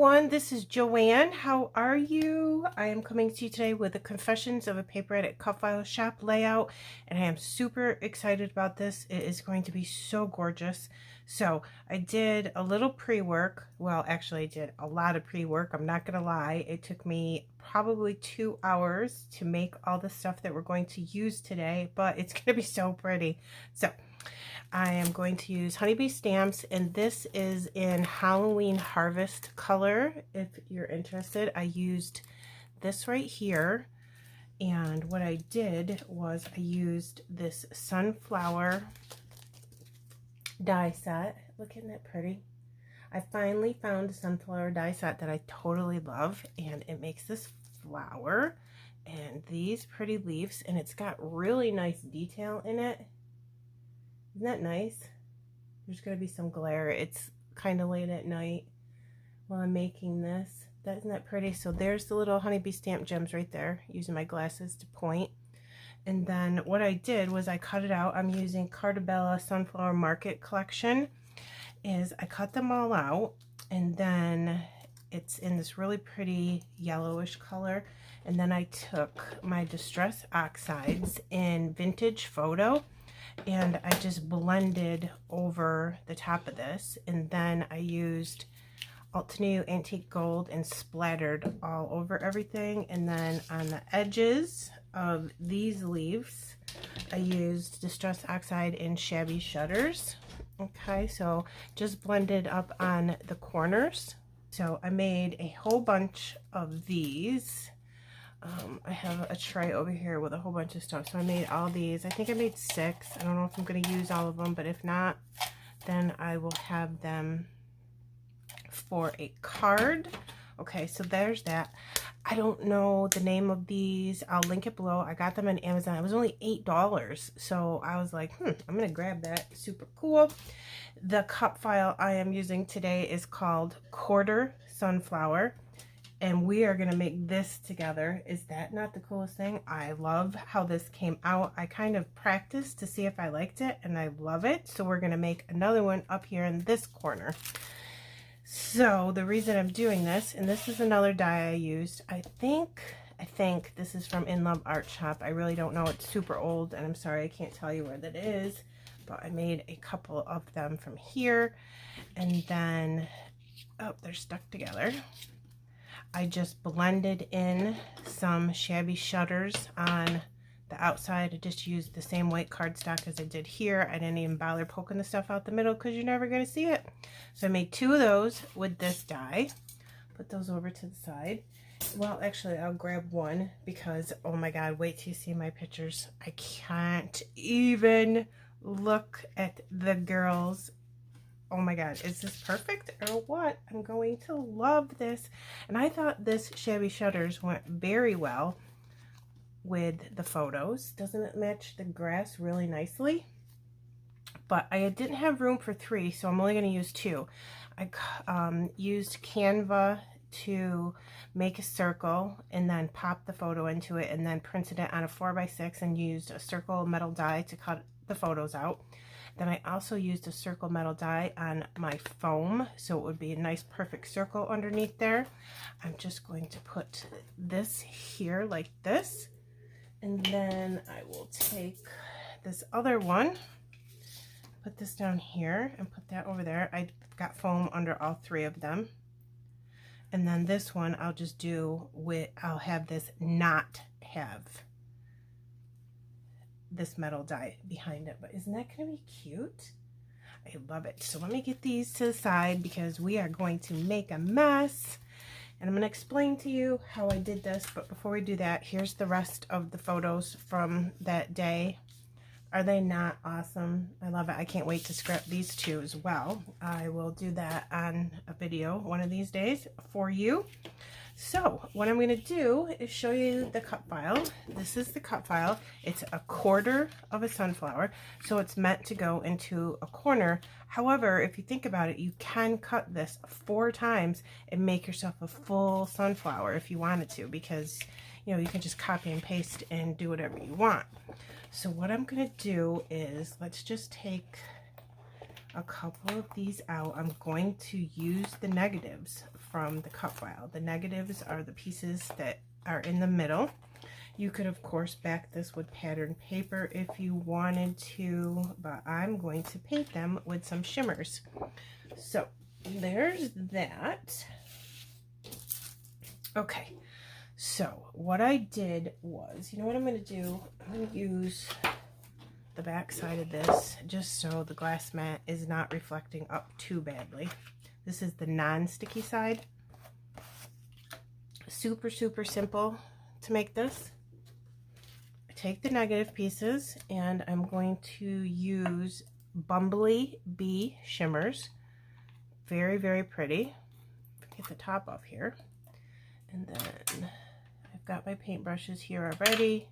everyone, this is Joanne. How are you? I am coming to you today with the Confessions of a Paper Edit Cut File Shop layout, and I am super excited about this. It is going to be so gorgeous. So I did a little pre-work. Well, actually I did a lot of pre-work. I'm not gonna lie. It took me probably 2 hours to make all the stuff that we're going to use today, but it's gonna be so pretty. So I am going to use honeybee stamps, and this is in Halloween Harvest color. If you're interested, I used this right here, and what I did was I used this sunflower die set. Look, isn't that pretty? I finally found a sunflower die set that I totally love, and it makes this flower and these pretty leaves, and it's got really nice detail in it. Isn't that nice? There's going to be some glare. It's kind of late at night while I'm making this. Isn't that pretty? So there's the little honeybee stamp gems right there, using my glasses to point. And then what I did was I cut it out. I'm using Cartabella Sunflower Market Collection. I cut them all out, and then it's in this really pretty yellowish color. And then I took my Distress Oxides in Vintage Photo, and I just blended over the top of this, and then I used Altenew Antique Gold and splattered all over everything. And then on the edges of these leaves I used Distress Oxide in Shabby Shutters. Okay, so just blended up on the corners. So I made a whole bunch of these. I have a tray over here with a whole bunch of stuff. So I made all these. I think I made 6. I don't know if I'm going to use all of them, but if not, then I will have them for a card. Okay, so there's that. I don't know the name of these. I'll link it below. I got them on Amazon. It was only $8. So I was like, I'm going to grab that. Super cool. The cut file I am using today is called Quarter Sunflower. And we are going to make this together. Is that not the coolest thing? I love how this came out. I kind of practiced to see if I liked it, and I love it. So we're going to make another one up here in this corner. So the reason I'm doing this, and this is another die I used. I think this is from In Love Art Shop. I really don't know. It's super old, and I'm sorry I can't tell you where that is. But I made a couple of them from here. And then, oh, they're stuck together. I just blended in some Shabby Shutters on the outside. I just used the same white cardstock as I did here. I didn't even bother poking the stuff out the middle because you're never going to see it. So I made 2 of those with this die. Put those over to the side. Well, actually, I'll grab one because, oh my God, wait till you see my pictures. I can't even look at the girls. Oh my God, is this perfect or what? I'm going to love this. And I thought this Shabby Shutters went very well with the photos. Doesn't it match the grass really nicely? But I didn't have room for 3, so I'm only going to use 2. I used Canva to make a circle and then pop the photo into it, and then printed it on a 4x6 and used a circle metal die to cut the photos out. Then I also used a circle metal die on my foam, so it would be a nice perfect circle underneath there. I'm just going to put this here like this, and then I will take this other one, put this down here, and put that over there. I've got foam under all 3 of them. And then this one I'll just do with, I'll have this not have this metal die behind it. But isn't that going to be cute? I love it. So let me get these to the side because we are going to make a mess, and I'm going to explain to you how I did this. But before we do that, here's the rest of the photos from that day. Are they not awesome? I love it. I can't wait to scrap these 2 as well. I will do that on a video one of these days for you. So what I'm going to do is show you the cut file. This is the cut file. It's a quarter of a sunflower, so it's meant to go into a corner. However, if you think about it, you can cut this 4 times and make yourself a full sunflower if you wanted to, because you know, you can just copy and paste and do whatever you want. So what I'm going to do is, let's just take a couple of these out. I'm going to use the negatives from the cut file. The negatives are the pieces that are in the middle. You could, of course, back this with patterned paper if you wanted to, but I'm going to paint them with some shimmers. So there's that. Okay, so what I did was, you know what I'm going to do? I'm going to use the back side of this just so the glass mat is not reflecting up too badly. This is the non-sticky side. Super, super simple to make this. Take the negative pieces and I'm going to use Bumblebee Bee shimmers. Very, very pretty. Get the top off here. And then I've got my paintbrushes here already.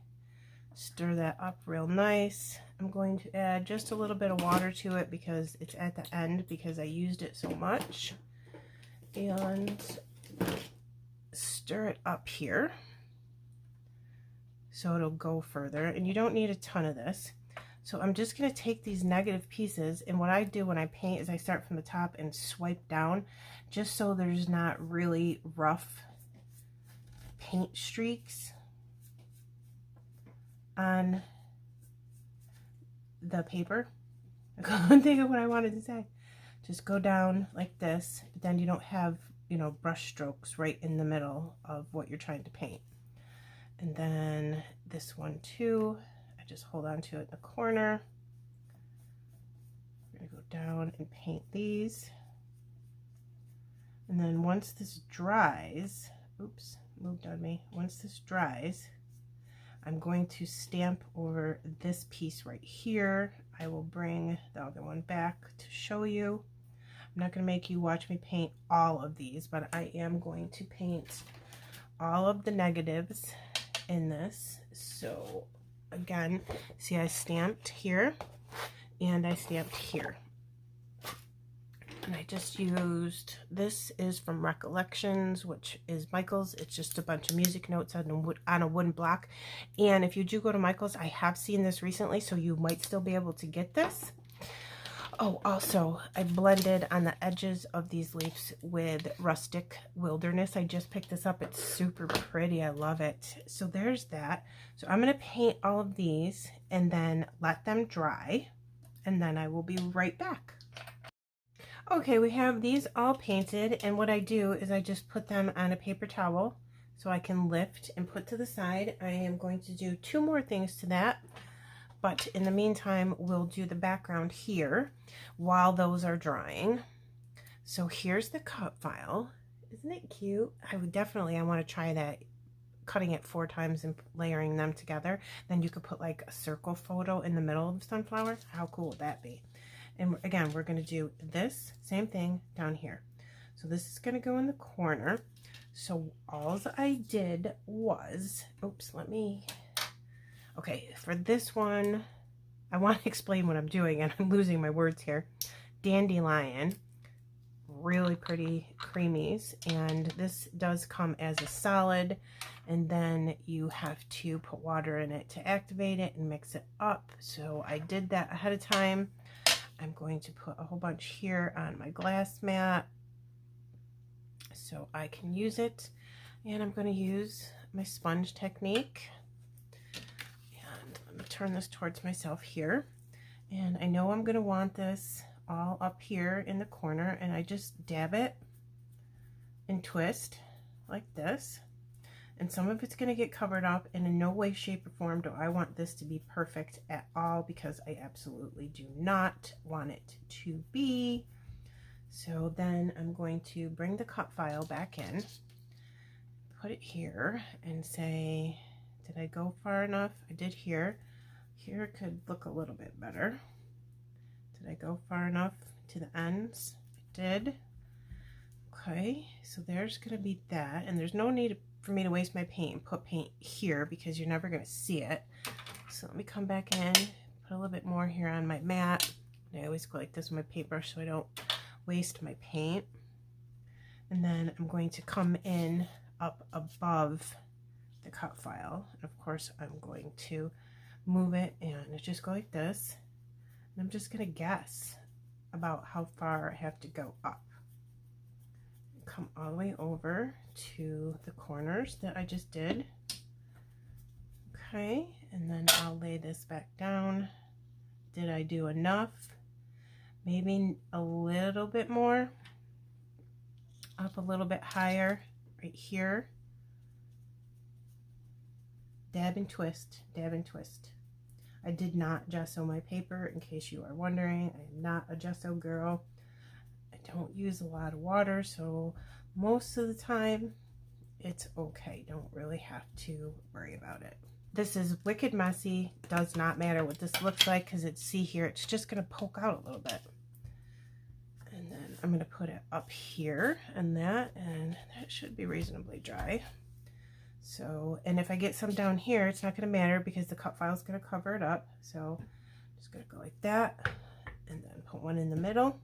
Stir that up real nice. I'm going to add just a little bit of water to it because it's at the end because I used it so much. And stir it up here so it'll go further, and you don't need a ton of this. So I'm just going to take these negative pieces, and what I do when I paint is I start from the top and swipe down just so there's not really rough paint streaks on the paper. I couldn't think of what I wanted to say. Just go down like this, but then you don't have, you know, brush strokes right in the middle of what you're trying to paint. And then this one too, I just hold on to it in the corner. I'm gonna go down and paint these. And then once this dries, oops, moved on me. Once this dries, I'm going to stamp over this piece right here. I will bring the other one back to show you. I'm not going to make you watch me paint all of these, but I am going to paint all of the negatives in this. So again, see, I stamped here and I stamped here. And I just used, this is from Recollections, which is Michael's. It's just a bunch of music notes on a wooden block. And if you do go to Michael's, I have seen this recently, so you might still be able to get this. Oh, also, I blended on the edges of these leaves with Rustic Wilderness. I just picked this up. It's super pretty. I love it. So there's that. So I'm going to paint all of these and then let them dry, and then I will be right back. Okay, we have these all painted, and what I do is I just put them on a paper towel so I can lift and put to the side. I am going to do 2 more things to that, but in the meantime, we'll do the background here while those are drying. So here's the cut file. Isn't it cute? I want to try that, cutting it 4 times and layering them together. Then you could put like a circle photo in the middle of the sunflower. How cool would that be? And again, we're going to do this same thing down here. So this is going to go in the corner. So all I did was, oops, okay, for this one, I want to explain what I'm doing, and I'm losing my words here. Dandelion, really pretty creamies, and this does come as a solid, and then you have to put water in it to activate it and mix it up. So I did that ahead of time. I'm going to put a whole bunch here on my glass mat so I can use it, and I'm going to use my sponge technique, and I'm going to turn this towards myself here, and I know I'm going to want this all up here in the corner, and I just dab it and twist like this, and some of it's going to get covered up, and in no way, shape, or form do I want this to be perfect at all, because I absolutely do not want it to be. So then I'm going to bring the cut file back in, put it here, and say, did I go far enough? I did here. Here it could look a little bit better. Did I go far enough to the ends? I did. Okay, so there's going to be that, and there's no need for me to waste my paint and put paint here because you're never going to see it. So let me come back in, put a little bit more here on my mat. I always go like this with my paintbrush so I don't waste my paint. And then I'm going to come in up above the cut file. And of course, I'm going to move it and just go like this. And I'm just going to guess about how far I have to go up. Come all the way over to the corners that I just did. Okay, and then I'll lay this back down. Did I do enough? Maybe a little bit more. Up a little bit higher right here. Dab and twist, dab and twist. I did not gesso my paper, in case you are wondering. I am not a gesso girl. I don't use a lot of water, so most of the time it's okay. Don't really have to worry about it. This is wicked messy. Does not matter what this looks like, because it's, see here, it's just going to poke out a little bit. And then I'm going to put it up here and that should be reasonably dry. So, and if I get some down here, it's not going to matter because the cut file is going to cover it up. So I'm just going to go like that, and then put one in the middle,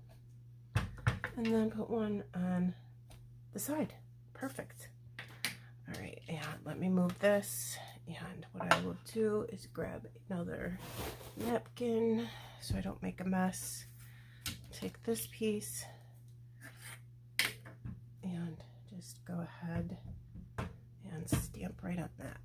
and then put one on the side. Perfect. All right, and let me move this. And what I will do is grab another napkin so I don't make a mess. Take this piece and just go ahead and stamp right on that.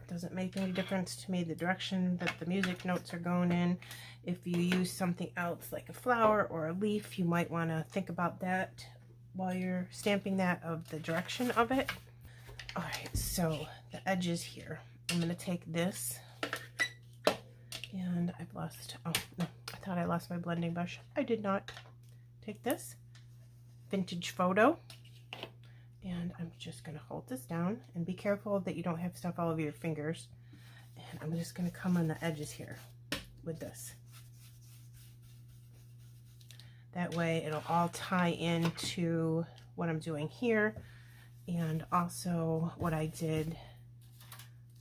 Doesn't make any difference to me the direction that the music notes are going in. If you use something else like a flower or a leaf, you might want to think about that while you're stamping that, of the direction of it. All right, so the edges here, I'm going to take this, and I've lost, oh no, I thought I lost my blending brush. I did not. Take this vintage photo, and I'm just going to hold this down, and be careful that you don't have stuff all over your fingers. And I'm just going to come on the edges here with this. That way it'll all tie into what I'm doing here, and also what I did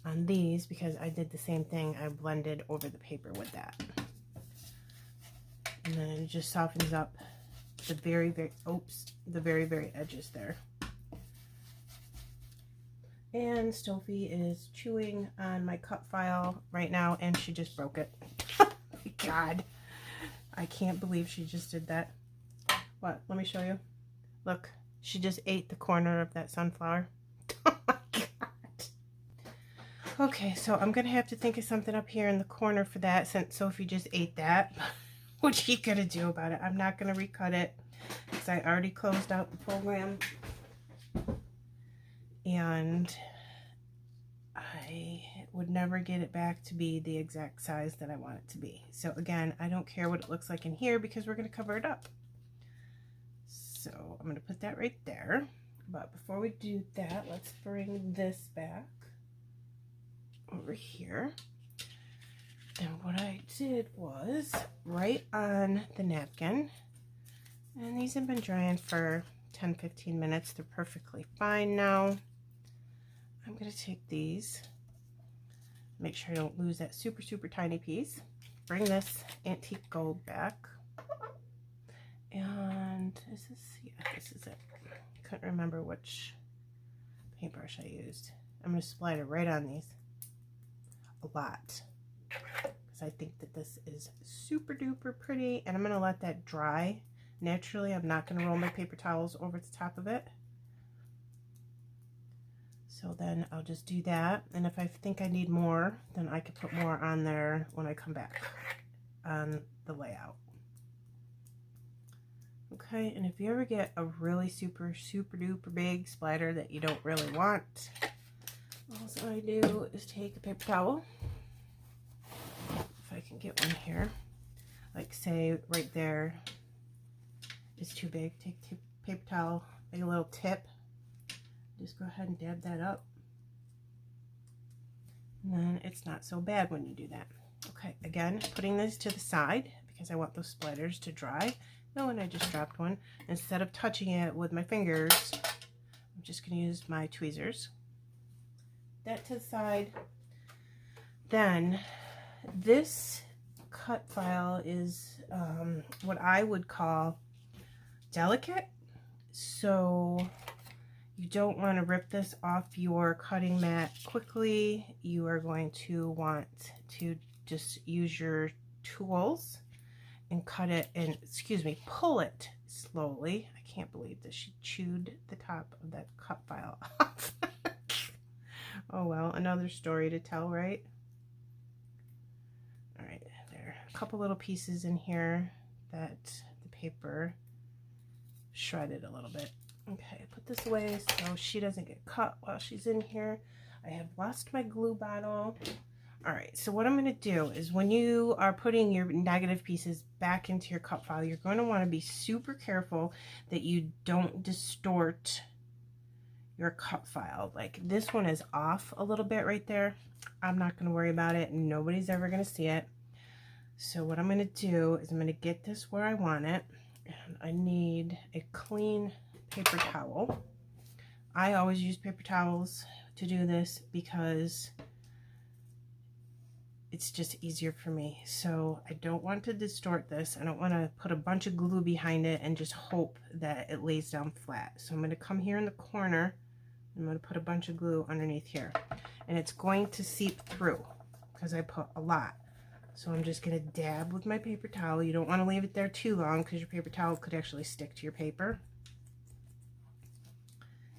on these, because I did the same thing. I blended over the paper with that. And then it just softens up the very very edges there. And Sophie is chewing on my cut file right now, and she just broke it. God, I can't believe she just did that. What? Let me show you. Look, she just ate the corner of that sunflower. Oh my God. Okay, so I'm gonna have to think of something up here in the corner for that, since Sophie just ate that. What are you gonna do about it? I'm not gonna recut it because I already closed out the program, and I would never get it back to be the exact size that I want it to be. So again, I don't care what it looks like in here because we're gonna cover it up. So I'm gonna put that right there. But before we do that, let's bring this back over here. And what I did was right on the napkin, and these have been drying for 10-15 minutes. They're perfectly fine now. I'm going to take these, make sure I don't lose that super tiny piece. Bring this antique gold back. And is this, yeah, this is it. Couldn't remember which paintbrush I used. I'm going to splatter right on these a lot, because I think that this is super duper pretty, and I'm going to let that dry naturally. I'm not going to roll my paper towels over the top of it. So then I'll just do that, and if I think I need more, then I could put more on there when I come back on the layout. Okay, and if you ever get a really super duper big splatter that you don't really want, all I do is take a paper towel, if I can get one here, like say right there is too big, take a paper towel, make a little tip, just go ahead and dab that up, and then it's not so bad when you do that. Okay, again, putting this to the side because I want those splatters to dry. Oh, and I just dropped one. Instead of touching it with my fingers, I'm just going to use my tweezers. That to the side. Then this cut file is what I would call delicate, so you don't want to rip this off your cutting mat quickly. You are going to want to just use your tools and cut it and, excuse me, pull it slowly. I can't believe that she chewed the top of that cut file off. Oh well, another story to tell, right? All right, there are a couple little pieces in here that the paper shredded a little bit. Okay, put this away so she doesn't get cut while she's in here. I have lost my glue bottle. All right, so what I'm going to do is when you are putting your negative pieces back into your cut file, you're going to want to be super careful that you don't distort your cut file. Like this one is off a little bit right there. I'm not going to worry about it. Nobody's ever going to see it. So what I'm going to do is I'm going to get this where I want it. And I need a clean paper towel. I always use paper towels to do this because it's just easier for me. So I don't want to distort this. I don't want to put a bunch of glue behind it and just hope that it lays down flat. So I'm going to come here in the corner. I'm going to put a bunch of glue underneath here. And it's going to seep through because I put a lot. So I'm just going to dab with my paper towel. You don't want to leave it there too long because your paper towel could actually stick to your paper.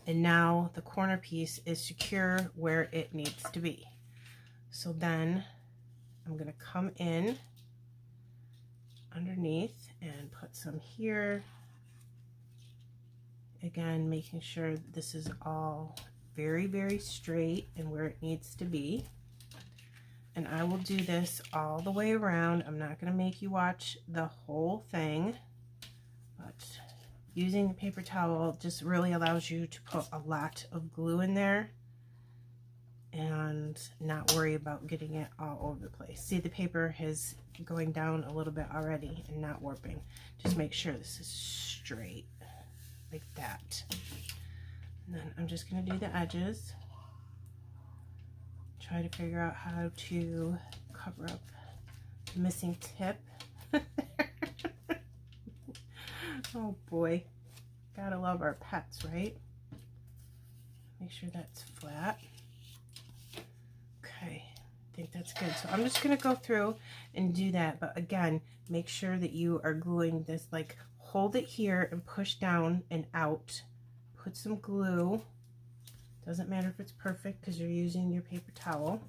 And now the corner piece is secure where it needs to be. So then I'm going to come in underneath and put some here. Again, making sure that this is all very, very straight and where it needs to be. And I will do this all the way around. I'm not going to make you watch the whole thing, but using the paper towel just really allows you to put a lot of glue in there and not worry about getting it all over the place. See, the paper is going down a little bit already and not warping. Just make sure this is straight like that. And then I'm just going to do the edges. Try to figure out how to cover up the missing tip. Oh boy, gotta love our pets, right? Make sure that's flat. Okay, I think that's good. So I'm just gonna go through and do that, but again, make sure that you are gluing this, like hold it here and push down and out. Put some glue. Doesn't matter if it's perfect because you're using your paper towel.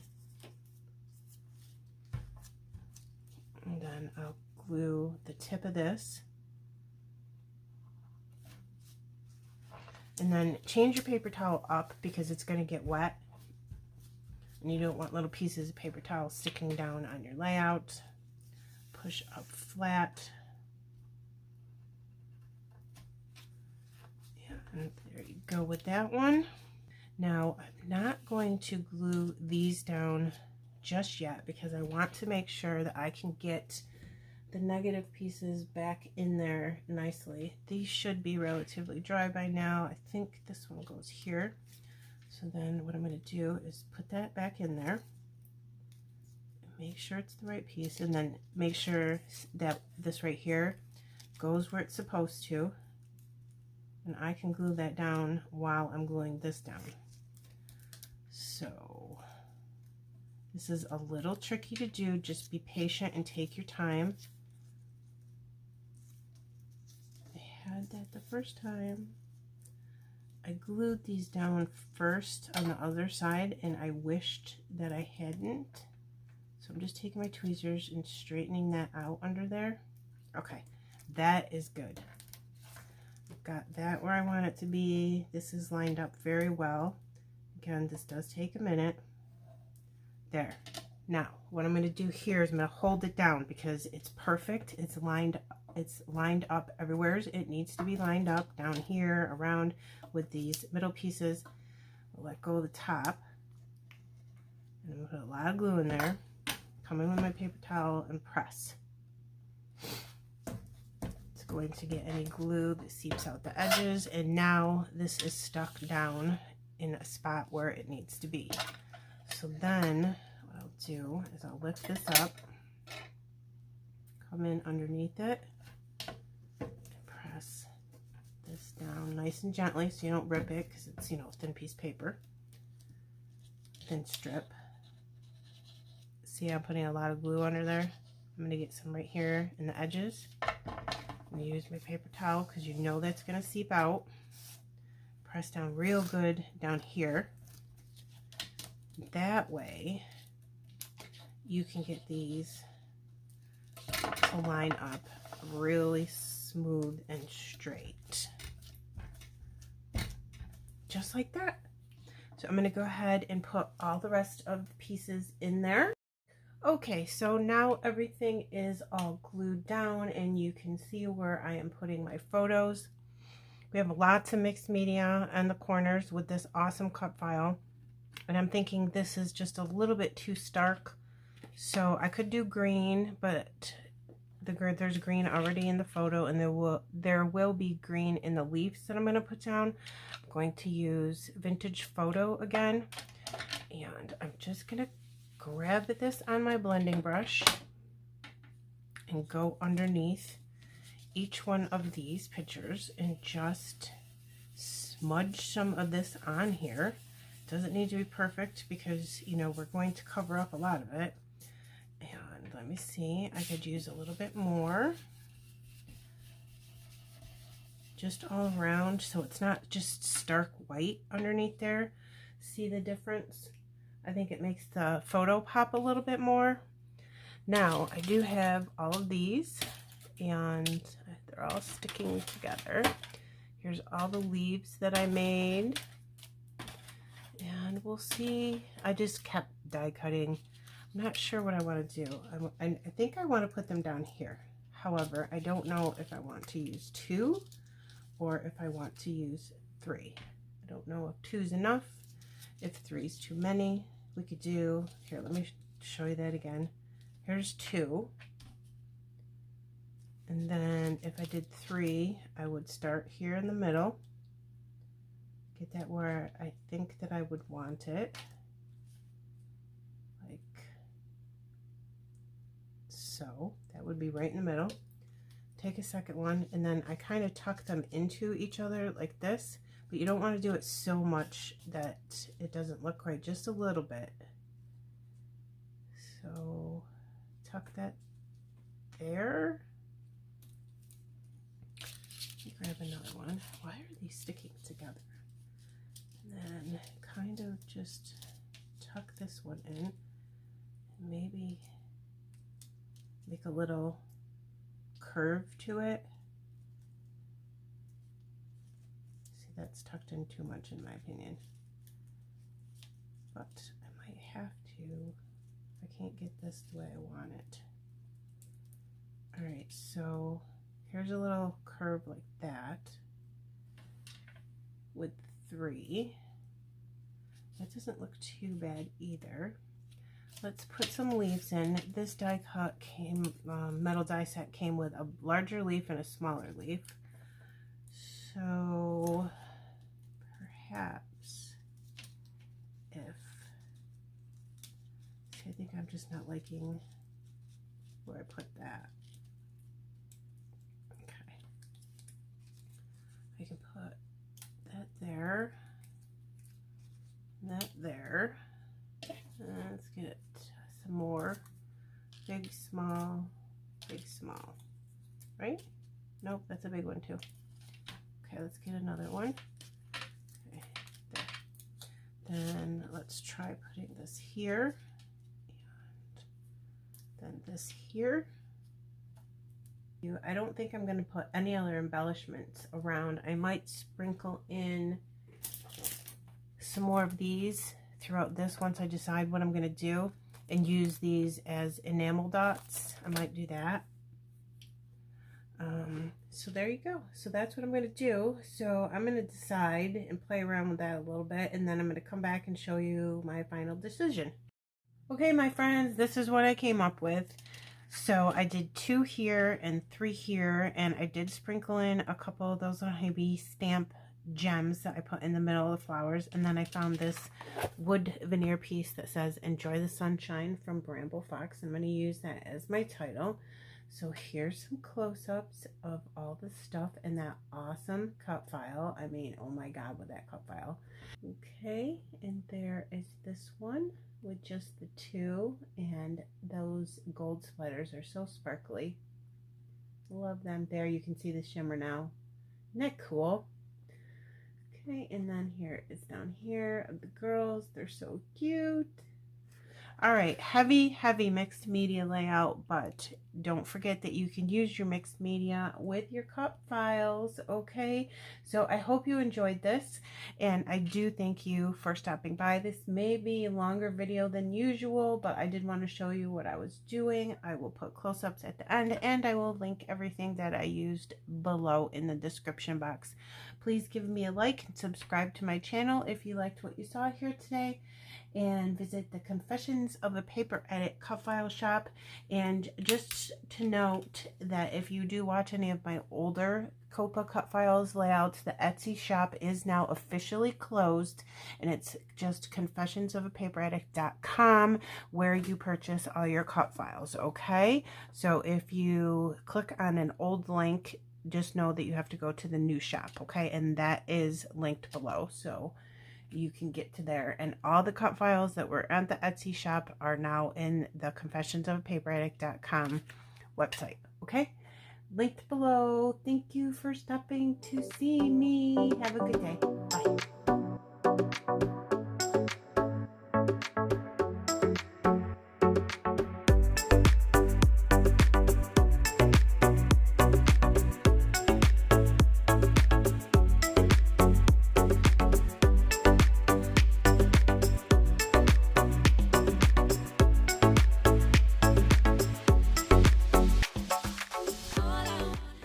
And then I'll glue the tip of this. And then change your paper towel up because it's going to get wet. And you don't want little pieces of paper towel sticking down on your layout. Push up flat. Yeah, and there you go with that one. Now, I'm not going to glue these down just yet because I want to make sure that I can get the negative pieces back in there nicely. These should be relatively dry by now. I think this one goes here. So then what I'm going to do is put that back in there. Make sure it's the right piece, and then make sure that this right here goes where it's supposed to. And I can glue that down while I'm gluing this down. So this is a little tricky to do. Just be patient and take your time. I had that the first time. I glued these down first on the other side and I wished that I hadn't. So I'm just taking my tweezers and straightening that out under there. Okay, that is good. I've got that where I want it to be. This is lined up very well. Again, this does take a minute. There. Now, what I'm going to do here is I'm going to hold it down because it's perfect. It's lined up everywhere it needs to be lined up, down here, around with these middle pieces. I'll let go of the top. And I'm going to put a lot of glue in there. Come in with my paper towel and press. It's going to get any glue that seeps out the edges, and now this is stuck down in a spot where it needs to be. So then what I'll do is I'll lift this up, come in underneath it, and press this down nice and gently so you don't rip it because it's, you know, a thin piece of paper. Thin strip. See, I'm putting a lot of glue under there. I'm going to get some right here in the edges. I'm going to use my paper towel because you know that's going to seep out. Press down real good down here. That way you can get these to line up really smooth and straight. Just like that. So I'm going to go ahead and put all the rest of the pieces in there. Okay, so now everything is all glued down and you can see where I am putting my photos. We have lots of mixed media on the corners with this awesome cut file. And I'm thinking this is just a little bit too stark. So I could do green, but there's green already in the photo, and there will be green in the leaves that I'm going to put down. I'm going to use Vintage Photo again, and I'm just going to grab this on my blending brush and go underneath each one of these pictures and just smudge some of this on here. Doesn't need to be perfect because, you know, we're going to cover up a lot of it. And let me see, I could use a little bit more. Just all around so it's not just stark white underneath there. See the difference? I think it makes the photo pop a little bit more. Now, I do have all of these and they're all sticking together. Here's all the leaves that I made. And we'll see. I just kept die cutting. I'm not sure what I want to do. I think I want to put them down here. However, I don't know if I want to use 2 or if I want to use 3. I don't know if 2 is enough, if 3 is too many. We could do, here, let me show you that again. Here's 2. And then if I did 3, I would start here in the middle. Get that where I think that I would want it. Like so. That would be right in the middle. Take a second one, and then I kind of tuck them into each other like this, but you don't want to do it so much that it doesn't look right, just a little bit. So tuck that there. Grab another one. Why are these sticking together? And then kind of just tuck this one in and maybe make a little curve to it. See, that's tucked in too much in my opinion. But I might have to if I can't get this the way I want it. Alright, so here's a little curve like that with 3. That doesn't look too bad either. Let's put some leaves in. This die cut came, metal die set came with a larger leaf and a smaller leaf. So perhaps if, see, I think I'm just not liking where I put that. Okay. I can put that there, that there. Let's get some more. Big, small, right? Nope, that's a big one too. Okay, let's get another one. Okay, there. Then let's try putting this here, and then this here. I don't think I'm going to put any other embellishments around. I might sprinkle in some more of these throughout this once I decide what I'm going to do, and use these as enamel dots. I might do that. So there you go. So that's what I'm going to do. So I'm going to decide and play around with that a little bit, and then I'm going to come back and show you my final decision. Okay, my friends, this is what I came up with. So I did 2 here and 3 here, and I did sprinkle in a couple of those honeybee stamp gems that I put in the middle of the flowers, and then I found this wood veneer piece that says "Enjoy the Sunshine" from Bramble Fox. I'm going to use that as my title. So here's some close-ups of all the stuff in that awesome cut file. I mean, oh my God, with that cut file. Okay, and there is this one with just the two, and those gold splitters are so sparkly. Love them. There, you can see the shimmer now. Isn't that cool? Okay, and then here is down here of the girls. They're so cute. All right, heavy mixed media layout, but don't forget that you can use your mixed media with your cut files, okay? So I hope you enjoyed this, and I do thank you for stopping by. This may be a longer video than usual, but I did want to show you what I was doing. I will put close-ups at the end, and I will link everything that I used below in the description box. Please give me a like and subscribe to my channel if you liked what you saw here today. And visit the Confessions of a Paper Edit cut file shop. And just to note that if you do watch any of my older COAPA cut files layouts, the Etsy shop is now officially closed, and it's just confessionsofapaperedit.com where you purchase all your cut files, okay? So if you click on an old link, just know that you have to go to the new shop, okay? And that is linked below, so you can get to there. And all the cut files that were at the Etsy shop are now in the confessionsofapaperedit.com website, okay? Linked below. Thank you for stopping to see me. Have a good day. Bye.